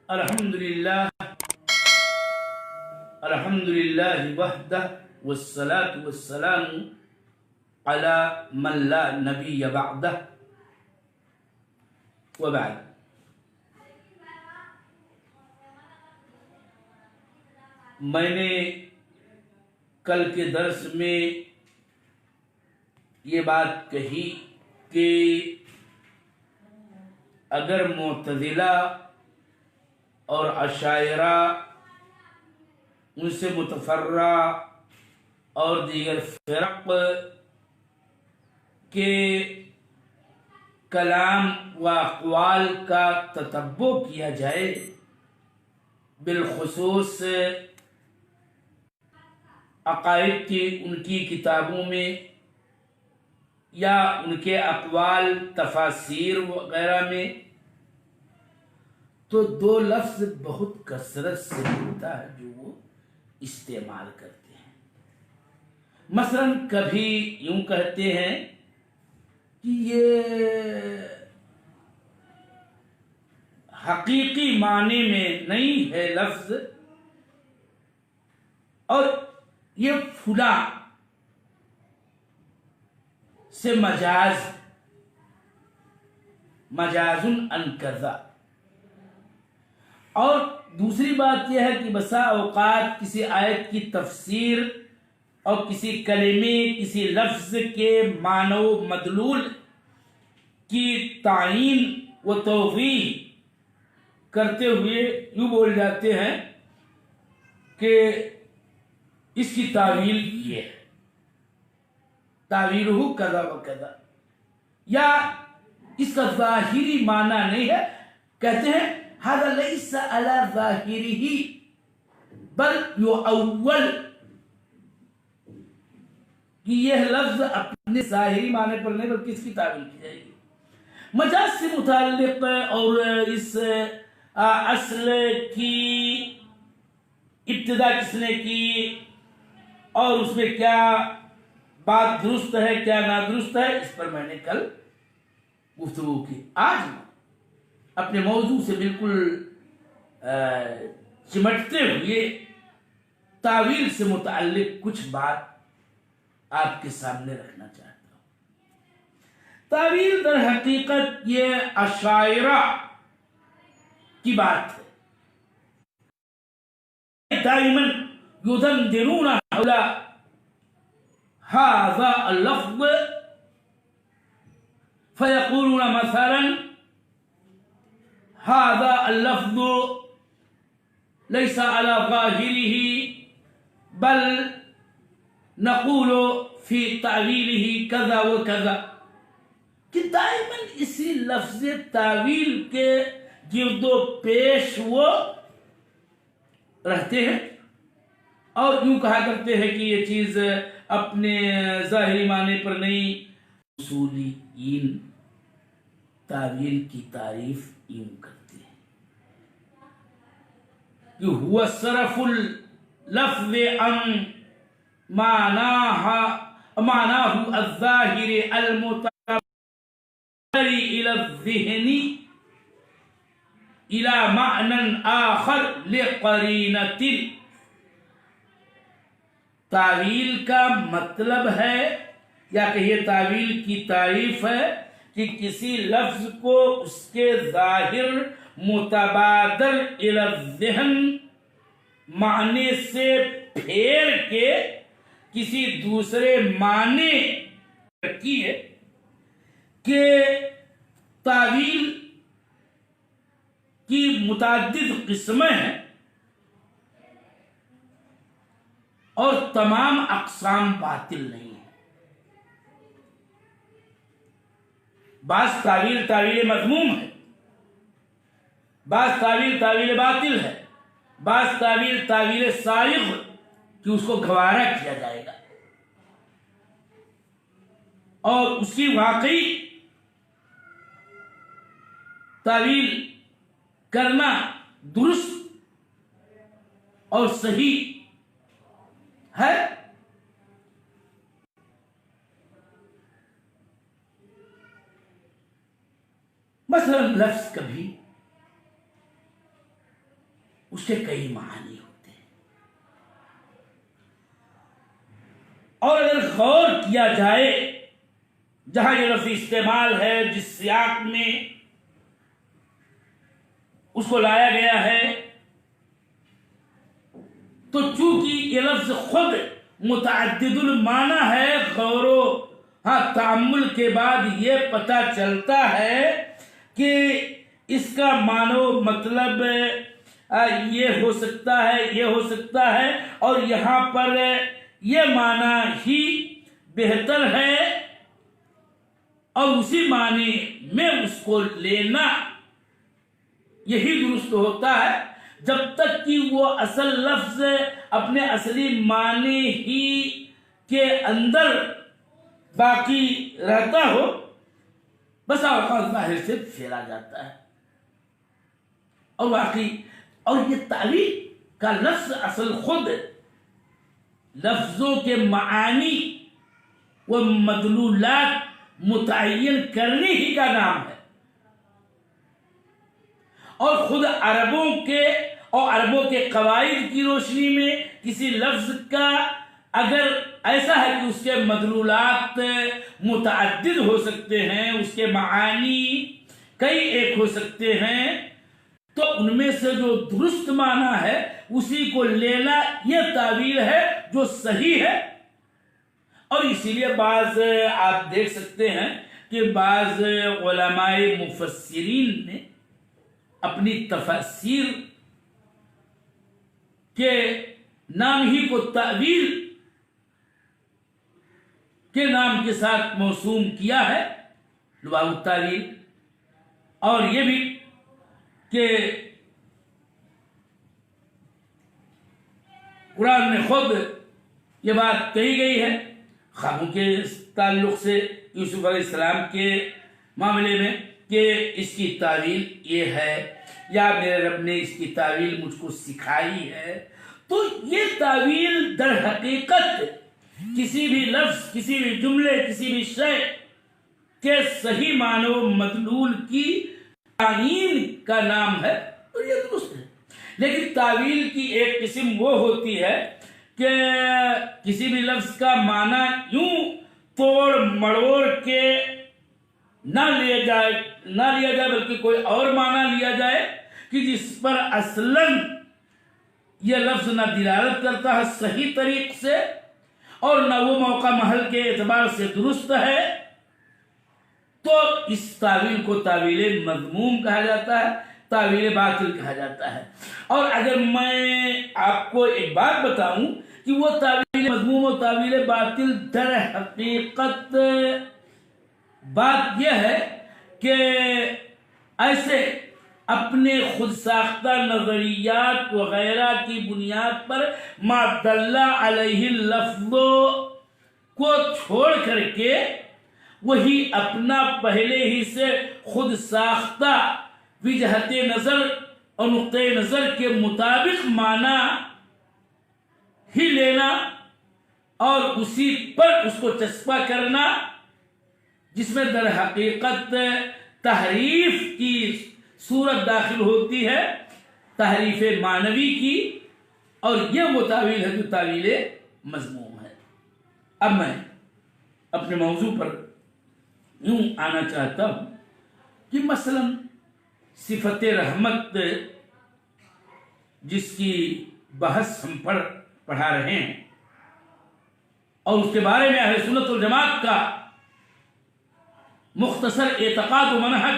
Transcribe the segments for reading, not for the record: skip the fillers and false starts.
الحمدللہ وحدہ والصلاة والسلام علی من لا نبی بعدہ وبعد۔ میں نے کل کے درس میں یہ بات کہی کہ اگر معتزلہ اور اشاعرہ ان سے متفرع اور دیگر فرق کے کلام و اقوال کا تتبع کیا جائے، بالخصوص عقائد کی ان کی کتابوں میں یا ان کے اقوال تفاسیر وغیرہ میں، تو دو لفظ بہت کثرت سے ملتا ہے جو وہ استعمال کرتے ہیں۔ مثلا کبھی یوں کہتے ہیں کہ یہ حقیقی معنی میں نہیں ہے لفظ، اور یہ فلاں سے مجاز عن کذا۔ اور دوسری بات یہ ہے کہ بسا اوقات کسی آیت کی تفسیر اور کسی کلمے کسی لفظ کے معنی و مدلول کی تعیین و توضیح کرتے ہوئے یوں بول جاتے ہیں کہ اس کی تعویل یہ ہے، تعویلہ کذا و کذا، یا اس کا ظاہری معنی نہیں ہے، کہتے ہیں ھذا لیس علی ظاہرہ بل یؤول، کہ یہ لفظ اپنے ظاہری معنی پر نہیں بلکہ اس کی تعویل کی جائے گی۔ مجاز سے متعلق اور اس اصل کی ابتدا کس نے کی اور اس میں کیا بات درست ہے کیا نادرست ہے، اس پر میں نے کل گفتگو کی۔ آج اپنے موضوع سے بالکل چمٹتے ہوئے تعویل سے متعلق کچھ بات آپ کے سامنے رکھنا چاہتا ہوں۔ تعویل در حقیقت یہ اشاعرہ کی بات ہے۔ دائما یدندنون حول ھذا اللفظ فیقولون مثلا ھذا اللفظ لیس علی ظاہرہ بل نقول فی تعویلہ کذا و کذا، کہ دائما اسی لفظ تعویل کے گرد و پیش وہ رہتے ہیں اور یوں کہا کرتے ہیں کہ یہ چیز اپنے ظاہری معنی پر نہیں۔ اصولیین تعویل کی تعریف یوں کرتے ہیں کہ هو صرف اللفظ عن معناه الظاہر المتبادر الى الذہن الى معنى آخر لقرینۃ۔ تعویل کا مطلب ہے یا کہیے تعویل کی تعریف ہے کہ کسی لفظ کو اس کے ظاہر متبادر الی الذہن معنی سے پھیر کے کسی دوسرے معنی کی ہے، کہ تعویل کی متعدد قسمیں ہیں اور تمام اقسام باطل نہیں ہیں۔ بعض تعویل مذموم ہے، بعض تعویل باطل ہے، بعض تعویل سائغ کہ اس کو گوارا کیا جائے گا اور اس کی واقعی تعویل کرنا درست اور صحیح ہے۔ مثلا لفظ کبھی اس کے کئی معانی ہوتے ہیں. اور اگر غور کیا جائے جہاں یہ لفظ استعمال ہے، جس سیاق میں اس کو لایا گیا ہے، تو چونکہ یہ لفظ خود متعدد المعنی ہے، غور و تأمل کے بعد یہ پتہ چلتا ہے کہ اس کا معنی و مطلب یہ ہو سکتا ہے، یہ ہو سکتا ہے، اور یہاں پر یہ معنی ہی بہتر ہے، اور اسی معنی میں اس کو لینا یہی درست ہوتا ہے، جب تک کہ وہ اصل لفظ اپنے اصلی معنی ہی کے اندر باقی رہتا ہو. بس اوقات ظاہر سے پھیرا جاتا ہے. اور واقعی اور یہ تعویل کا لفظ اصل خود لفظوں کے معانی و مدلولات متعین کرنے ہی کا نام ہے. اور خود عربوں کے قواعد کی روشنی میں کسی لفظ کا اگر ایسا ہے کہ اس کے مدلولات متعدد ہو سکتے ہیں، اس کے معانی کئی ایک ہو سکتے ہیں، تو ان میں سے جو درست معنی ہے اسی کو لینا یہ تعویل ہے جو صحیح ہے. اور اسی لیے بعض آپ دیکھ سکتے ہیں کہ بعض علماء مفسرین نے اپنی تفاسیر کے نام ہی کو تعویل کے نام کے ساتھ موسوم کیا ہے، لباب التاویل. اور یہ بھی کہ قرآن میں خود یہ بات کہی گئی ہے خوابوں کے تعلق سے یوسف علیہ السلام کے معاملے میں کہ اس کی تعویل یہ ہے، یا میرے رب نے اس کی تعویل مجھ کو سکھائی ہے. تو یہ تعویل در حقیقت کسی بھی لفظ، کسی بھی جملے، کسی بھی شے کے صحیح معنی و مدلول کی تعیین کا نام ہے، اور یہ درست ہے. لیکن تعویل کی ایک قسم وہ ہوتی ہے کہ کسی بھی لفظ کا معنی یوں توڑ مڑوڑ کے نہ لیا جائے بلکہ کوئی اور معنی لیا جائے کہ جس پر اصلاً یہ لفظ نہ دلالت کرتا ہے صحیح طریق سے، اور نہ وہ موقع محل کے اعتبار سے درست ہے. تو اس تعویل کو تعویل مذموم کہا جاتا ہے، تعویل باطل کہا جاتا ہے. اور اگر میں آپ کو ایک بات بتاؤں کہ وہ تعویل مذموم و تعویل باطل در حقیقت بات یہ ہے کہ ایسے اپنے خود ساختہ نظریات وغیرہ کی بنیاد پر ما دل علیہ اللفظ کو چھوڑ کر کے وہی اپنا پہلے ہی سے خود ساختہ وجہت نظر اور نقطۂ نظر کے مطابق معنی ہی لینا اور اسی پر اس کو چسپاں کرنا، جس میں در حقیقت تحریف کی صورت داخل ہوتی ہے، تحریف معنوی کی. اور یہ وہ تعویل ہے جو تعویل مذموم ہے. اب میں اپنے موضوع پر یوں آنا چاہتا ہوں کہ مثلا صفت رحمت جس کی بحث ہم پڑھا رہے ہیں، اور اس کے بارے میں اہل سنت والجماعت کا مختصر اعتقاد و منہج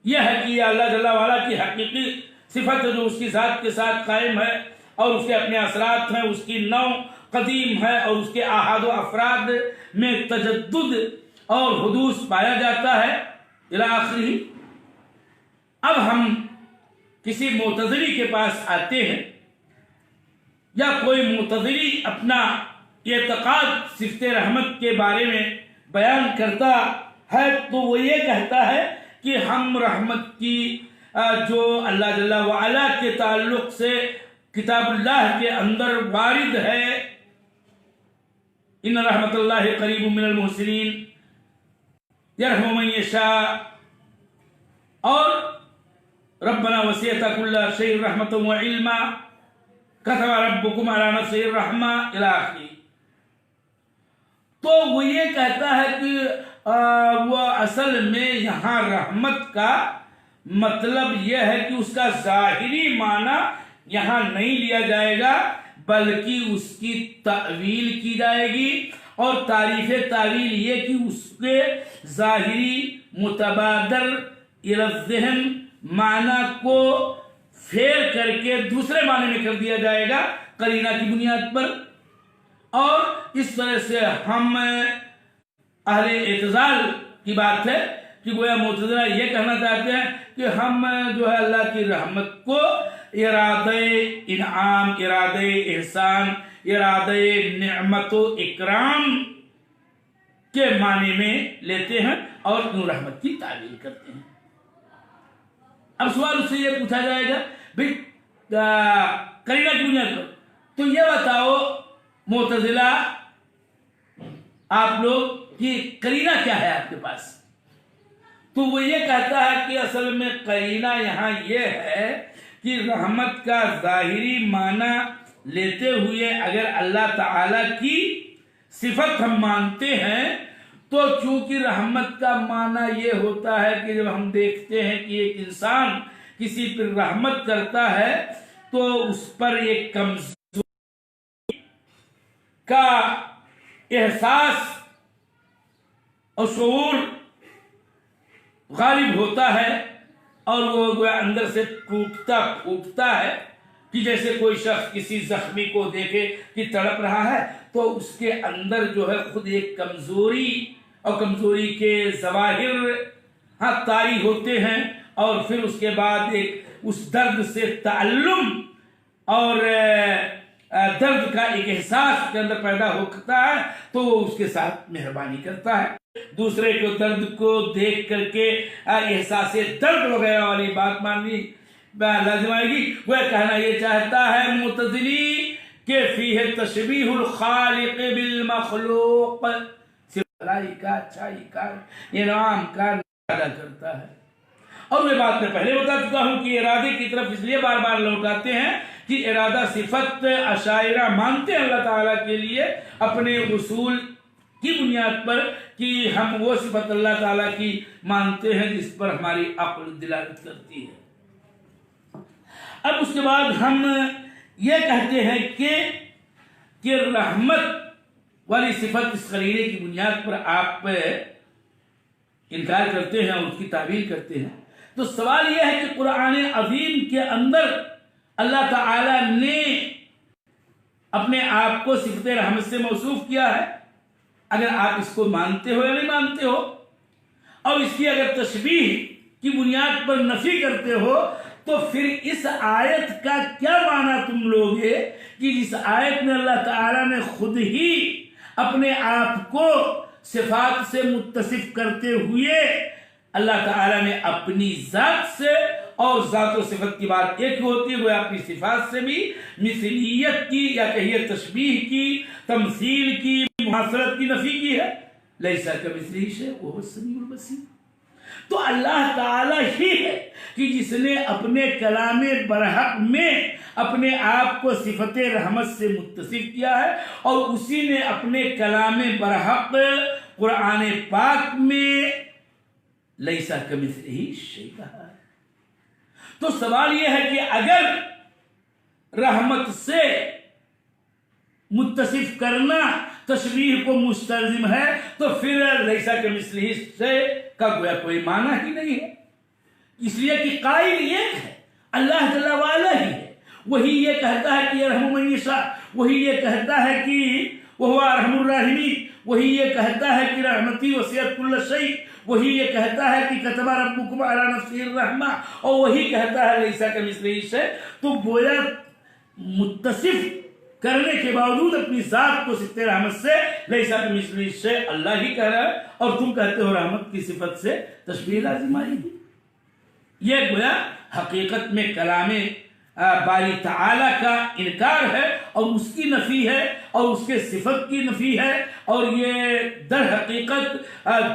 یہ ہے کہ یہ اللہ جل وعلا کی حقیقی صفت ہے جو اس کی ذات کے ساتھ قائم ہے، اور اس کے اپنے اثرات ہیں، اس کی نوع قدیم ہے، اور اس کے احاد و افراد میں تجدد اور حدوث پایا جاتا ہے الی آخرہ. اب ہم کسی معتزلی کے پاس آتے ہیں، یا کوئی معتزلی اپنا اعتقاد صفت رحمت کے بارے میں بیان کرتا ہے، تو وہ یہ کہتا ہے کہ ہم رحمت کی جو اللہ جل وعلا کے تعلق سے کتاب اللہ کے اندر وارد ہے، ان رحمت اللہ قریب من المحسنین یرحم من یشاء، اور ربنا وسعت كل شيء رحمة وعلما كتب ربكم على نفسه الرحمة إلى آخره. تو وہ یہ کہتا ہے کہ وہ اصل میں یہاں رحمت کا مطلب یہ ہے کہ اس کا ظاہری معنی یہاں نہیں لیا جائے گا، بلکہ اس کی تعویل کی جائے گی. اور تعریف تعویل یہ کہ اس کے ظاہری متبادر الی الذہن معنی کو پھیر کر کے دوسرے معنی میں کر دیا جائے گا قرینہ کی بنیاد پر. اور اس طرح سے ہم اہل اعتزال کی بات ہے کہ گویا معتزلہ یہ کہنا چاہتے ہیں کہ ہم جو ہے اللہ کی رحمت کو ارادہ انعام، ارادہ احسان، ارادہ نعمت و اکرام کے معنی میں لیتے ہیں اور کیوں رحمت کی تعبیر کرتے ہیں. اب سوال اس سے یہ پوچھا جائے گا بھئی قرینہ کی بنیاد پر تو یہ بتاؤ معتزلہ آپ لوگ کہ قرینہ کیا ہے آپ کے پاس؟ تو وہ یہ کہتا ہے کہ اصل میں قرینہ یہاں یہ ہے کہ رحمت کا ظاہری معنی لیتے ہوئے اگر اللہ تعالی کی صفت ہم مانتے ہیں تو چونکہ رحمت کا معنی یہ ہوتا ہے کہ جب ہم دیکھتے ہیں کہ ایک انسان کسی پر رحمت کرتا ہے تو اس پر ایک کمزوری کا احساس اور شعور غالب ہوتا ہے اور وہ اندر سے ٹوٹتا پھوٹتا ہے کہ جیسے کوئی شخص کسی زخمی کو دیکھے کہ تڑپ رہا ہے تو اس کے اندر جو ہے خود ایک کمزوری اور کمزوری کے ظواہر طاری ہوتے ہیں اور پھر اس کے بعد ایک اس درد سے تعلم اور درد کا ایک احساس کے اندر پیدا ہوتا ہے تو وہ اس کے ساتھ مہربانی کرتا ہے. دوسرے کو درد کو دیکھ کر کے احساس درد وغیرہ والی بات ماننی لازم آئے گی. وہ کہنا یہ چاہتا ہے معتزلی کہ فیہ تشبیہ الخالق بالمخلوق، بھلائی کا اچھائی کا انعام کا ادا کرتا ہے. اور میں بات میں پہلے بتا چکا ہوں کہ ارادے کی طرف اس لیے بار بار لوٹاتے ہیں کہ ارادہ صفت اشاعرہ مانتے ہیں اللہ تعالیٰ کے لیے اپنے اصول کی بنیاد پر کہ ہم وہ صفت اللہ تعالیٰ کی مانتے ہیں جس پر ہماری عقل دلالت کرتی ہے. اب اس کے بعد ہم یہ کہتے ہیں کہ رحمت والی صفت اس قرینے کی بنیاد پر آپ انکار کرتے ہیں اور اس کی تعبیر کرتے ہیں. تو سوال یہ ہے کہ قرآن عظیم کے اندر اللہ تعالیٰ نے اپنے آپ کو صفت رحمت سے موصوف کیا ہے. اگر آپ اس کو مانتے ہو یا نہیں مانتے ہو اور اس کی اگر تشبیہ کی بنیاد پر نفی کرتے ہو تو پھر اس آیت کا کیا معنی تم لوگ ہے کہ جس آیت میں اللہ تعالیٰ نے خود ہی اپنے آپ کو صفات سے متصف کرتے ہوئے اللہ تعالیٰ نے اپنی ذات سے، اور ذات و صفت کی بات ایک ہوتی ہے، وہ اپنی صفات سے بھی مثلیت کی یا کہیے تشبیہ کی، تمثیل کی، مماثلت کی نفی کی ہے. لیسا کمثلہ شیء وہو السمیع البصیر. تو اللہ تعالیٰ ہی ہے کہ جس نے اپنے کلام برحق میں اپنے آپ کو صفت رحمت سے متصف کیا ہے اور اسی نے اپنے کلام برحق قرآن پاک میں لیسا کمثلہ شیء کہا ہے. تو سوال یہ ہے کہ اگر رحمت سے متصف کرنا تشبیہ کو مستلزم ہے تو پھر لیسا کمثلہ شیء کا گویا کوئی معنی ہی نہیں ہے. اس لیے کہ قائل یہ ہے اللہ جل وعلا ہی ہے. وہی یہ کہتا ہے کہ یرحم من یشاء، وہی یہ کہتا ہے کہ وہو ارحم الراحمین، وہی یہ کہتا ہے کہ رحمتی وسعت کل شیء، وہی یہ کہتا ہے کہ کتب ربکم علی نفسہ الرحمہ، اور وہی کہتا ہے لیسا کمثلہ شیء. تو گویا متصف کرنے کے باوجود اپنی ذات کو صفت رحمت سے لیسا کمثلہ شیء اللہ ہی کہہ رہا ہے اور تم کہتے ہو رحمت کی صفت سے تشبیہ لازم آئی. یہ گویا حقیقت میں کلام باری تعالیٰ کا انکار ہے اور اس کی نفی ہے اور اس کے صفت کی نفی ہے، اور یہ در حقیقت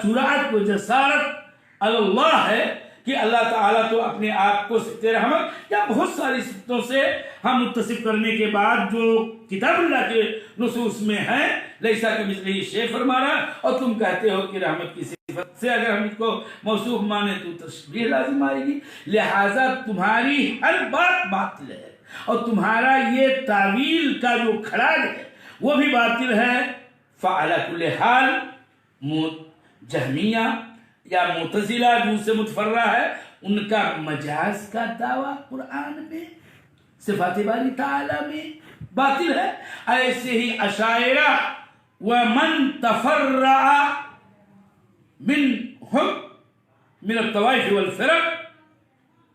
جرأت و جسارت اللہ ہے کہ اللہ تعالیٰ تو اپنے آپ کو صفت رحمت یا بہت ساری صفتوں سے ہم متصف کرنے کے بعد جو کتاب اللہ کے نصوص میں ہے لیسا کمثلہ شیء فرما رہا، اور تم کہتے ہو کہ رحمت کی صفت سے اگر ہم اس کو موصوف مانے تو تشبیہ لازم آئے گی، لہٰذا تمہاری ہر بات باطل ہے اور تمہارا یہ تعویل کا جو کھڑاگ ہے وہ بھی باطل ہے۔ فعلی کل حال جہمیہ یا معتزلہ جو سے متفرع ہے ان کا مجاز کا دعویٰ قرآن میں صفات باری تعالیٰ میں باطل ہے، ایسے ہی اشاعرہ ومن تفرع من الطوائف والفرق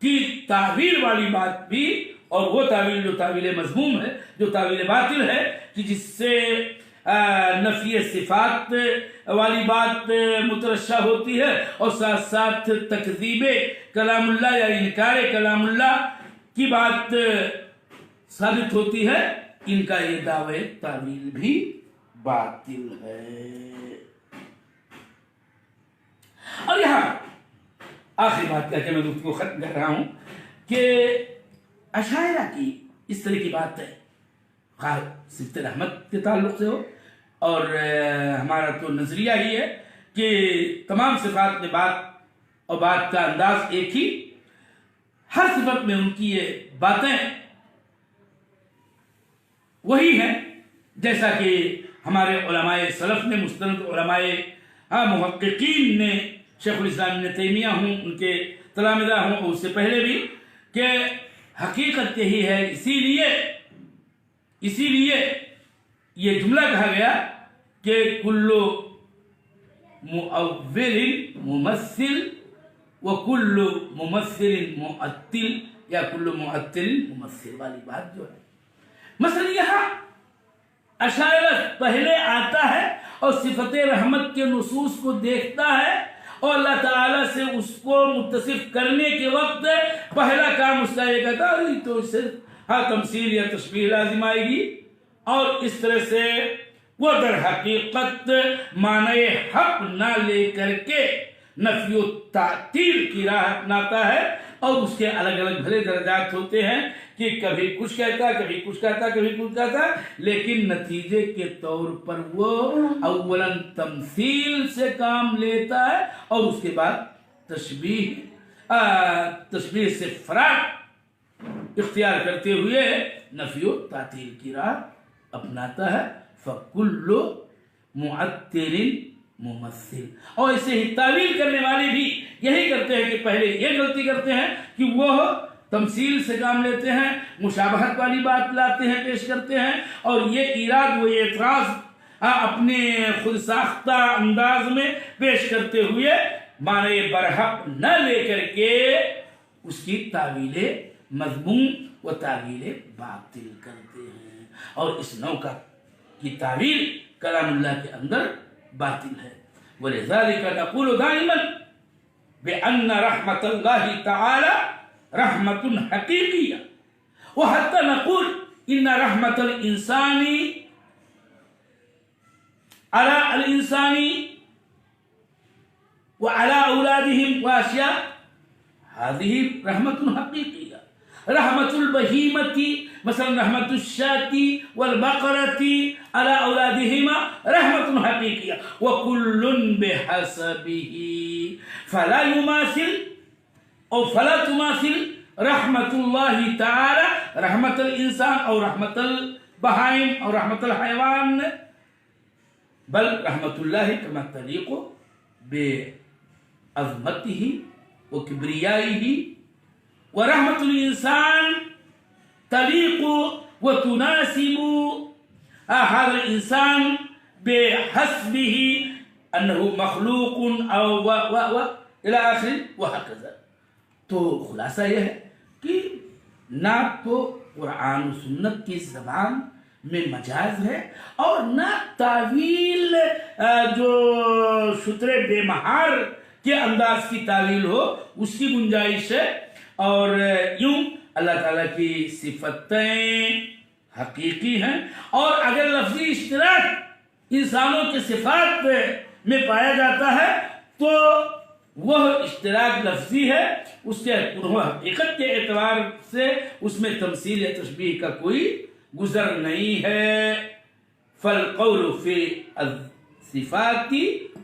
کی تعویل والی بات بھی، اور وہ تعویل جو تعویل مذموم ہے، جو تعویل باطل ہے کہ جس سے نفی صفات والی بات مترشح ہوتی ہے اور ساتھ ساتھ تکذیب کلام اللہ یا انکار کلام اللہ کی بات ثابت ہوتی ہے، ان کا یہ دعوی تعویل بھی باطل ہے۔ اور یہاں آخری بات کہہ کے میں دوست کو ختم کر رہا ہوں کہ اشاعرہ کی اس طرح کی بات ہے، خواہ صفت رحمت کے تعلق سے ہو، اور ہمارا تو نظریہ ہی ہے کہ تمام صفات میں بات اور بات کا انداز ایک ہی، ہر صفت میں ان کی یہ باتیں وہی ہیں جیسا کہ ہمارے علماء سلف نے، مستند علماء محققین نے، شیخ الاسلام ابن تیمیہ ہوں، ان کے تلامذہ ہوں اور اس سے پہلے بھی، کہ حقیقت یہی ہے۔ اسی لیے یہ جملہ کہا گیا کہ کل مؤول ممثل وکل ممثل معطل، یا کل معطل ممثل والی بات جو ہے، مثلا یہاں اشاعرہ پہلے آتا ہے اور صفت رحمت کے نصوص کو دیکھتا ہے اور اللہ تعالیٰ سے اس کو متصف کرنے کے وقت پہلا کام اس کا یہ کہتا ہے تو اس سے تمثیل یا تشبیہ لازم آئے گی، اور اس طرح سے وہ در حقیقت معنی حق نہ لے کر کے نفی و تعطیل کی راہ اپناتا ہے، اور اس کے الگ الگ بھلے درجات ہوتے ہیں کہ کبھی کچھ کہتا، کبھی کچھ کہتا، کبھی کچھ کہتا، لیکن نتیجے کے طور پر وہ اولاً تمثیل سے کام لیتا ہے اور اس کے بعد تشبیہ سے فراق اختیار کرتے ہوئے نفی و تعطیل کی راہ اپناتا ہے۔ فَكُلُّ مُعَطِّلٍ ممثل، اور اسے ہی تعویل کرنے والے بھی یہی کرتے ہیں کہ پہلے یہ غلطی کرتے ہیں کہ وہ تمثیل سے کام لیتے ہیں، مشابہت والی بات لاتے ہیں، پیش کرتے ہیں، اور یہ ایراد و اعتراض اپنے خود ساختہ انداز میں پیش کرتے ہوئے معنی برحق نہ لے کر کے اس کی تعویل مذموم و تعویل باطل کرتے ہیں، اور اس نوع کی تعویل کلام اللہ کے اندر باطل ہے۔ وَلِذَلِكَ نَقُولُ دَائِمًا بِأَنَّ رَحْمَةَ اللَّهِ تَعَالَى رَحْمَةٌ حَقِيقِيَّةٌ، وَحَتَّى نَقُولُ إِنَّ رَحْمَةَ الْإِنسَانِ عَلَى الْإِنسَانِ وَعَلَى أَوْلَادِهِمْ وَأَشْيَاءٍ هذه رحمة حقيقية۔ رحمة البهيمة مثلا رحمة الشاة والبقرة على أولادهما رحمة حقيقية، وكل بحسبه، فلا يماثل أو فلا تماثل رحمة الله تعالى رحمة الإنسان أو رحمة البهائم أو رحمة الحيوان، بل رحمة الله كما تليق بعظمته وكبريائه، ورحمة الإنسان تليق وتناسب هذا الإنسان بحسبه أنه مخلوق أو إلى آخر وهكذا۔ تو خلاصہ یہ ہے کہ نہ تو قرآن و سنت کی زبان میں مجاز ہے اور نہ تعویل جو شتر بے مہار کے انداز کی تعویل ہو اس کی گنجائش ہے، اور یوں اللہ تعالیٰ کی صفتیں حقیقی ہیں، اور اگر لفظی اشتراک انسانوں کے صفات میں پایا جاتا ہے تو وہ اشتراک لفظی ہے، اس کے حقیقت کے اعتبار سے اس میں تمثیل یا تشبیہ کا کوئی گزر نہیں ہے۔ فالقول فی الصفات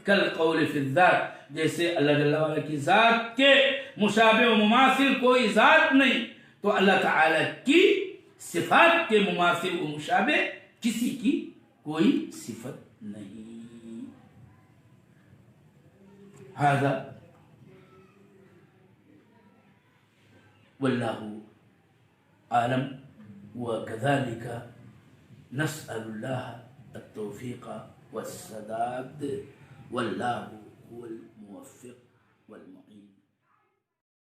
کالقول فی الذات، جیسے اللہ جل وعلا کی ذات کے مشابہ و مماثل کوئی ذات نہیں، تو اللہ تعالی کی صفات کے مماثل و مشابہ کسی کی کوئی صفت نہیں۔ ھذا واللہ عالم، وكذلك نسأل الله التوفيق والسداد، والله هو الموفق والموفق۔